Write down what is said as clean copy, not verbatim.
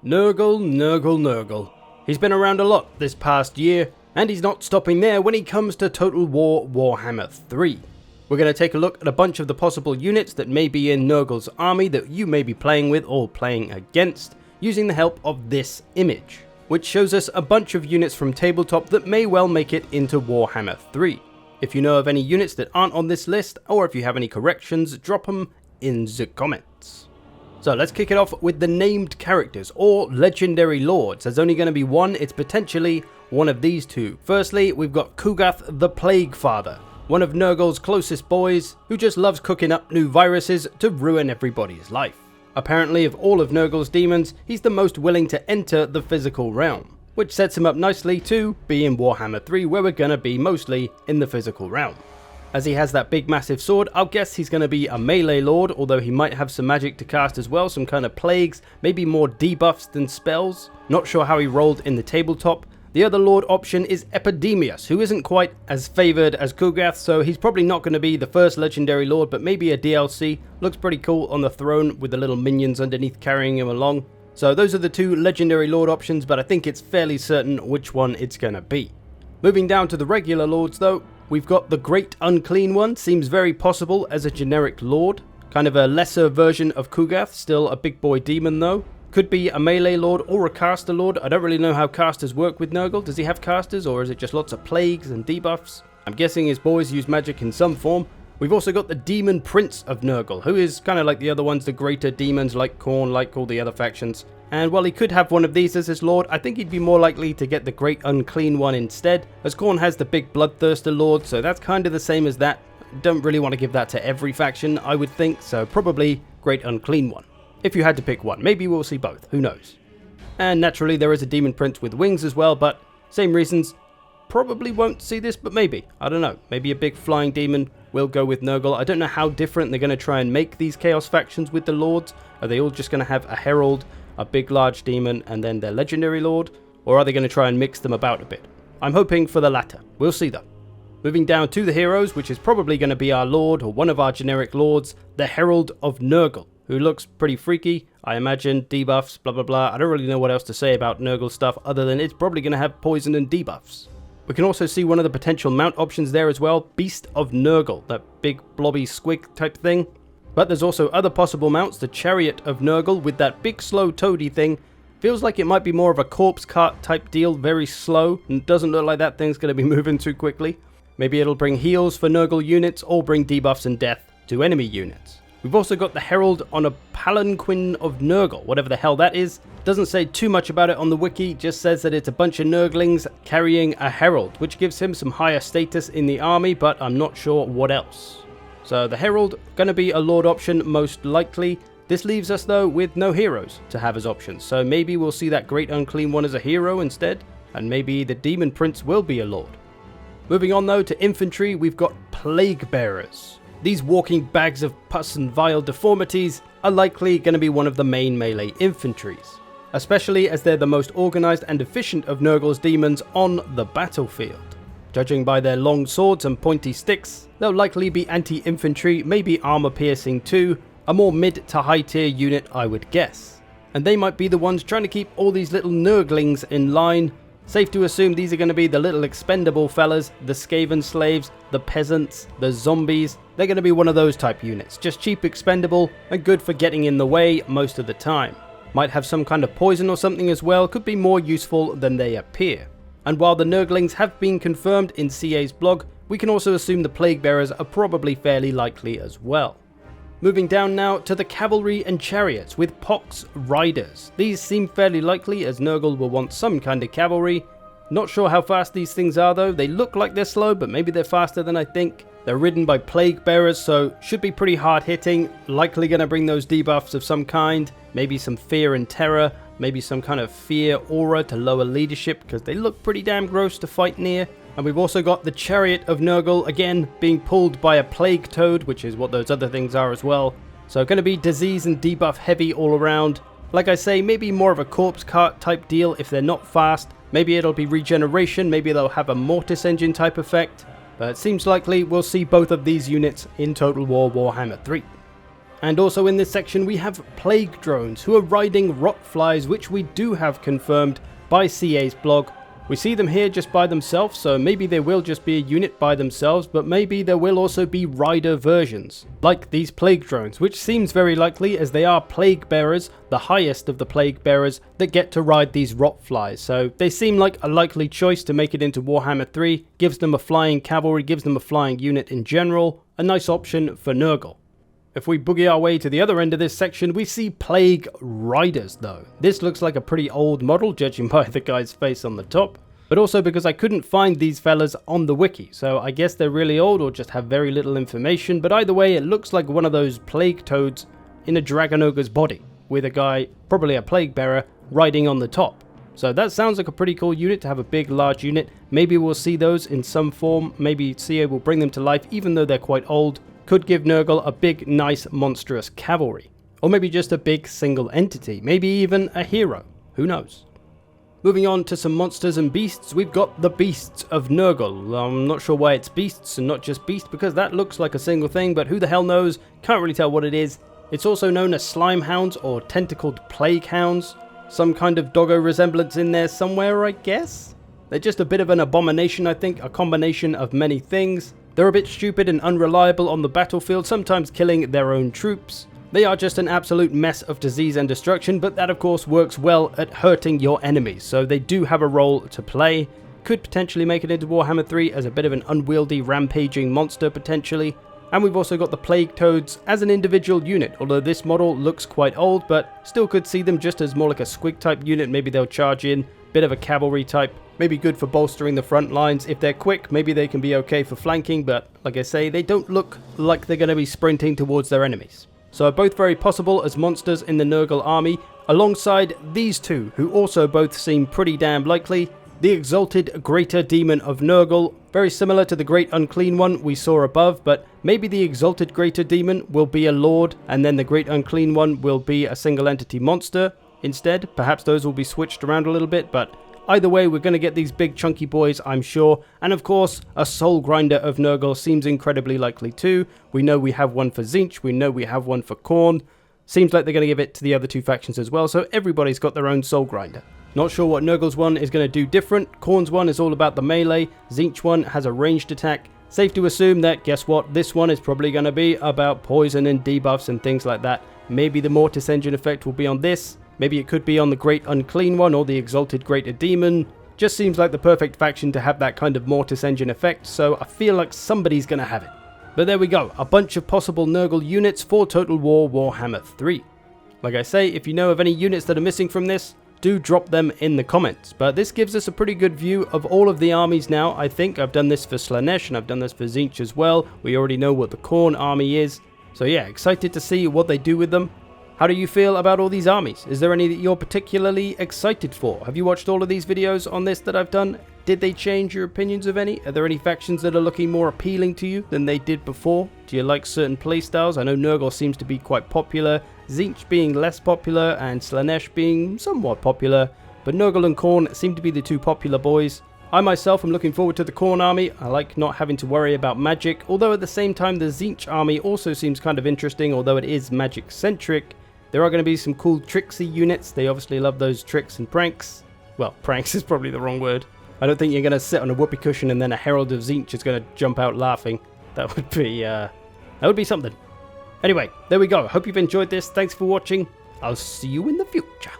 Nurgle, Nurgle, Nurgle. He's been around a lot this past year, and he's not stopping there when he comes to Total War Warhammer 3. We're going to take a look at a bunch of the possible units that may be in Nurgle's army that you may be playing with or playing against, using the help of this image, which shows us a bunch of units from tabletop that may well make it into Warhammer 3. If you know of any units that aren't on this list, or if you have any corrections, drop them in the comments. So let's kick it off with the named characters, or legendary lords. There's only going to be one, it's potentially one of these two. Firstly, we've got Kugath the Plague Father, one of Nurgle's closest boys, who just loves cooking up new viruses to ruin everybody's life. Apparently, of all of Nurgle's demons, he's the most willing to enter the physical realm, which sets him up nicely to be in Warhammer 3, where we're going to be mostly in the physical realm. As he has that big massive sword, I'll guess he's going to be a melee lord, although he might have some magic to cast as well, some kind of plagues, maybe more debuffs than spells. Not sure how he rolled in the tabletop. The other lord option is Epidemius, who isn't quite as favoured as Kugath, so he's probably not going to be the first legendary lord, but maybe a DLC. Looks pretty cool on the throne with the little minions underneath carrying him along. So those are the two legendary lord options, but I think it's fairly certain which one it's going to be. Moving down to the regular lords though, we've got the Great Unclean One, seems very possible as a generic lord. Kind of a lesser version of Kugath, still a big boy demon though. Could be a melee lord or a caster lord. I don't really know how casters work with Nurgle. Does he have casters, or is it just lots of plagues and debuffs? I'm guessing his boys use magic in some form. We've also got the Demon Prince of Nurgle, who is kind of like the other ones, the greater demons like Khorne, like all the other factions. And while he could have one of these as his lord, I think he'd be more likely to get the Great Unclean One instead, as Khorne has the big Bloodthirster lord, so that's kind of the same as that. Don't really want to give that to every faction, I would think, so probably Great Unclean One. If you had to pick one, maybe we'll see both, who knows. And naturally there is a Demon Prince with wings as well, but same reasons, probably won't see this, but maybe, I don't know, maybe a big flying demon will go with Nurgle. I don't know how different they're going to try and make these Chaos factions with the lords. Are they all just going to have a herald, a big large demon, and then their legendary lord? Or are they going to try and mix them about a bit? I'm hoping for the latter, we'll see though. Moving down to the heroes, which is probably going to be our lord, or one of our generic lords, the Herald of Nurgle, who looks pretty freaky, I imagine, debuffs, blah blah blah. I don't really know what else to say about Nurgle stuff other than it's probably going to have poison and debuffs. We can also see one of the potential mount options there as well, Beast of Nurgle, that big blobby squig type thing. But there's also other possible mounts, the Chariot of Nurgle with that big slow toady thing. Feels like it might be more of a corpse cart type deal, very slow, and doesn't look like that thing's going to be moving too quickly. Maybe it'll bring heals for Nurgle units or bring debuffs and death to enemy units. We've also got the Herald on a Palanquin of Nurgle, whatever the hell that is. Doesn't say too much about it on the wiki, just says that it's a bunch of Nurglings carrying a Herald, which gives him some higher status in the army, but I'm not sure what else. So the Herald, gonna be a Lord option most likely. This leaves us though with no heroes to have as options, so maybe we'll see that Great Unclean One as a hero instead, and maybe the Demon Prince will be a Lord. Moving on though to infantry, we've got Plague Bearers. These walking bags of pus and vile deformities are likely going to be one of the main melee infantries, especially as they're the most organised and efficient of Nurgle's demons on the battlefield. Judging by their long swords and pointy sticks, they'll likely be anti-infantry, maybe armour-piercing too, a more mid to high tier unit I would guess. And they might be the ones trying to keep all these little Nurglings in line. Safe to assume these are going to be the little expendable fellas, the Skaven slaves, the peasants, the zombies. They're going to be one of those type units, just cheap, expendable, and good for getting in the way most of the time. Might have some kind of poison or something as well, could be more useful than they appear. And while the Nurglings have been confirmed in CA's blog, we can also assume the Plague Bearers are probably fairly likely as well. Moving down now to the Cavalry and Chariots with Pox Riders. These seem fairly likely as Nurgle will want some kind of cavalry. Not sure how fast these things are though. They look like they're slow, but maybe they're faster than I think. They're ridden by Plague Bearers, so should be pretty hard hitting. Likely going to bring those debuffs of some kind. Maybe some fear and terror. Maybe some kind of fear aura to lower leadership, because they look pretty damn gross to fight near. And we've also got the Chariot of Nurgle, again, being pulled by a Plague Toad, which is what those other things are as well. So going to be disease and debuff heavy all around. Like I say, maybe more of a corpse cart type deal if they're not fast. Maybe it'll be regeneration, maybe they'll have a Mortis engine type effect. But it seems likely we'll see both of these units in Total War Warhammer 3. And also in this section we have plague drones who are riding rotflies, which we do have confirmed by CA's blog. We see them here just by themselves, so maybe they will just be a unit by themselves, but maybe there will also be rider versions, like these plague drones, which seems very likely as they are plague bearers, the highest of the plague bearers that get to ride these rotflies. So they seem like a likely choice to make it into Warhammer 3, gives them a flying cavalry, gives them a flying unit in general, a nice option for Nurgle. If we boogie our way to the other end of this section, we see Plague Riders though. This looks like a pretty old model, judging by the guy's face on the top, but also because I couldn't find these fellas on the wiki, so I guess they're really old or just have very little information, but either way it looks like one of those plague toads in a dragon ogre's body, with a guy, probably a plague bearer, riding on the top. So that sounds like a pretty cool unit to have a big large unit. Maybe we'll see those in some form, maybe CA will bring them to life even though they're quite old. Could give Nurgle a big, nice, monstrous cavalry. Or maybe just a big single entity. Maybe even a hero. Who knows? Moving on to some monsters and beasts, we've got the Beasts of Nurgle. I'm not sure why it's beasts and not just beast, because that looks like a single thing, but who the hell knows? Can't really tell what it is. It's also known as slime hounds or tentacled plague hounds. Some kind of doggo resemblance in there somewhere, I guess? They're just a bit of an abomination, I think, a combination of many things. They're a bit stupid and unreliable on the battlefield, sometimes killing their own troops. They are just an absolute mess of disease and destruction, but that of course works well at hurting your enemies, so they do have a role to play. Could potentially make it into Warhammer 3 as a bit of an unwieldy rampaging monster potentially. And we've also got the Plague Toads as an individual unit, although this model looks quite old, but still could see them just as more like a squig type unit. Maybe they'll charge in, bit of a cavalry type. Maybe good for bolstering the front lines. If they're quick, maybe they can be okay for flanking, but like I say, they don't look like they're going to be sprinting towards their enemies. So are both very possible as monsters in the Nurgle army, alongside these two, who also both seem pretty damn likely. The Exalted Greater Demon of Nurgle, very similar to the Great Unclean One we saw above, but maybe the Exalted Greater Demon will be a lord, and then the Great Unclean One will be a single entity monster instead. Perhaps those will be switched around a little bit, but either way, we're going to get these big chunky boys, I'm sure. And of course, a Soulgrinder of Nurgle seems incredibly likely too. We know we have one for Tzeentch, we know we have one for Khorne. Seems like they're going to give it to the other two factions as well, so everybody's got their own Soulgrinder. Not sure what Nurgle's one is going to do different. Khorne's one is all about the melee. Tzeentch one has a ranged attack. Safe to assume that, guess what, this one is probably going to be about poison and debuffs and things like that. Maybe the Mortis Engine effect will be on this. Maybe it could be on the Great Unclean One or the Exalted Greater Demon. Just seems like the perfect faction to have that kind of Mortis Engine effect, so I feel like somebody's going to have it. But there we go, a bunch of possible Nurgle units for Total War Warhammer 3. Like I say, if you know of any units that are missing from this, do drop them in the comments. But this gives us a pretty good view of all of the armies now, I think. I've done this for Slaanesh and I've done this for Tzeentch as well. We already know what the Khorne army is. So yeah, excited to see what they do with them. How do you feel about all these armies? Is there any that you're particularly excited for? Have you watched all of these videos on this that I've done? Did they change your opinions of any? Are there any factions that are looking more appealing to you than they did before? Do you like certain playstyles? I know Nurgle seems to be quite popular, Tzeentch being less popular, and Slaanesh being somewhat popular, but Nurgle and Khorne seem to be the two popular boys. I myself am looking forward to the Khorne army. I like not having to worry about magic, although at the same time the Tzeentch army also seems kind of interesting, although it is magic centric. There are going to be some cool tricksy units. They obviously love those tricks and pranks. Well, pranks is probably the wrong word. I don't think you're going to sit on a whoopee cushion and then a Herald of Tzeentch is going to jump out laughing. That would be something. Anyway, there we go. Hope you've enjoyed this. Thanks for watching. I'll see you in the future.